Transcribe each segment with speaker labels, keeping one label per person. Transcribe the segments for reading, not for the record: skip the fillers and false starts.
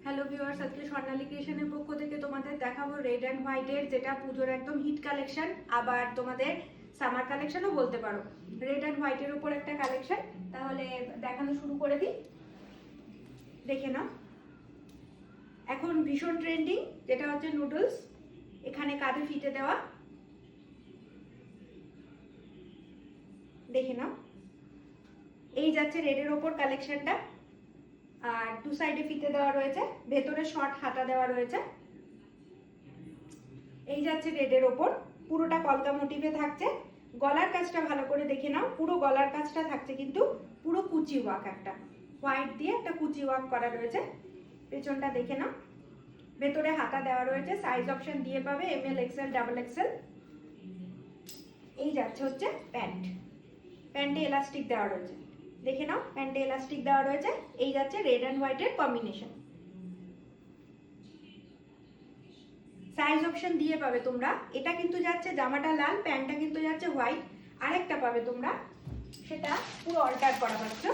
Speaker 1: Hello viewers, আজকে স্বর্ণালী ক্রিয়েশনের পক্ষ থেকে তোমাদের দেখাবো রেড অ্যান্ড হোয়াইটের, যেটা পুজোর একদম হিট কালেকশন, আবার তোমাদের সামার কালেকশনও বলতে পারো। রেড অ্যান্ড হোয়াইটের উপর একটা কালেকশন, তাহলে দেখানো শুরু করে দিই। দেখে নাও, এখন ভীষণ ট্রেন্ডিং যেটা হচ্ছে নুডলস, এখানে কাঁধে ফিতে দেওয়া। দেখে নাও, এই যাচ্ছে রেডের ওপর কালেকশনটা, আর দু সাইডে ফিতে দেওয়া রয়েছে, ভেতরে শর্ট হাতা দেওয়া রয়েছে। এই যাচ্ছে রেডের ওপর, পুরোটা কলকা মোটিভে থাকছে। গলার কাজটা ভালো করে দেখে নাও, পুরো গলার কাজটা থাকছে কিন্তু পুরো কুচি ওয়ার্ক, একটা হোয়াইট দিয়ে একটা কুচি ওয়ার্ক করা রয়েছে। পেছনটা দেখে নাও, ভেতরে হাতা দেওয়া রয়েছে, সাইজ অপশন দিয়ে পাবে এমএল, এক্সেল, ডাবল এক্সেল। এই যাচ্ছে হচ্ছে প্যান্ট, প্যান্টে এলাস্টিক দেওয়া রয়েছে। দেখে নাও, প্যান্টে এলাস্টিক দেওয়া রয়েছে। এই যাচ্ছে রেড অ্যান্ড হোয়াইটের কম্বিনেশন, সাইজ অপশন দিয়ে পাবে তোমরা। এটা কিন্তু যাচ্ছে জামাটা লাল, প্যান্টটা কিন্তু যাচ্ছে হোয়াইট। আরেকটা পাবে তোমরা, সেটা পুরো অল্টার করা পাচ্ছ,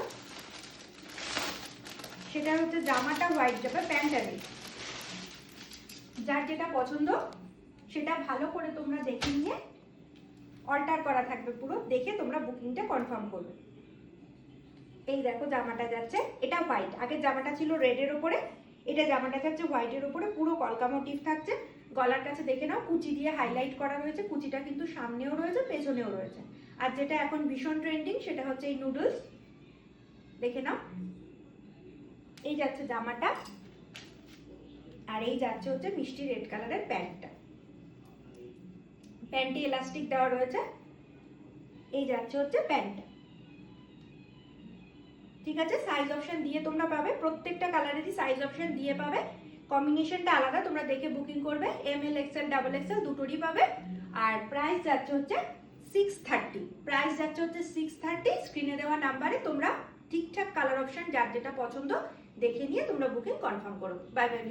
Speaker 1: সেটা হচ্ছে জামাটা হোয়াইট যাবে, প্যান্টটা নেই। যার যেটা পছন্দ সেটা ভালো করে তোমরা দেখে নিয়ে অল্টার করা থাকবে, পুরো দেখে তোমরা বুকিংটা কনফার্ম করবে। এই দেখো জামাটা যাচ্ছে, এটা হোয়াইট, আগের জামাটা ছিল রেডের ওপরে, এটা জামাটা যাচ্ছে হোয়াইটের উপরে, পুরো কলকা মোটিভ থাকছে। গলার কাছে দেখে নাও, কুচি দিয়ে হাইলাইট করা রয়েছে, কুচিটা কিন্তু সামনেও রয়েছে পেছনেও রয়েছে। আর যেটা এখন ভীষণ ট্রেন্ডিং সেটা হচ্ছে এই নুডলস। দেখে নাও, এই যাচ্ছে জামাটা, আর এই যাচ্ছে হচ্ছে মিষ্টি রেড কালারের প্যান্টটা। প্যান্টে এলাস্টিক দেওয়া রয়েছে। এই যাচ্ছে হচ্ছে প্যান্টটা। ঠিক আছে, সাইজ অপশন দিয়ে তোমরা পাবে, প্রত্যেকটা কালারেরই সাইজ অপশন দিয়ে পাবে। কম্বিনেশনটা আলাদা, তোমরা দেখে বুকিং করবে। এমএল, এক্সেল, ডাবল এক্সেল দুটোরই পাবে। আর প্রাইস যাচ্ছে হচ্ছে 630, প্রাইস যাচ্ছে হচ্ছে 630। স্ক্রিনে দেওয়া নাম্বারে তোমরা ঠিকঠাক কালার অপশন যার যেটা পছন্দ দেখে নিয়ে তোমরা বুকিং কনফার্ম করো। Bye bye.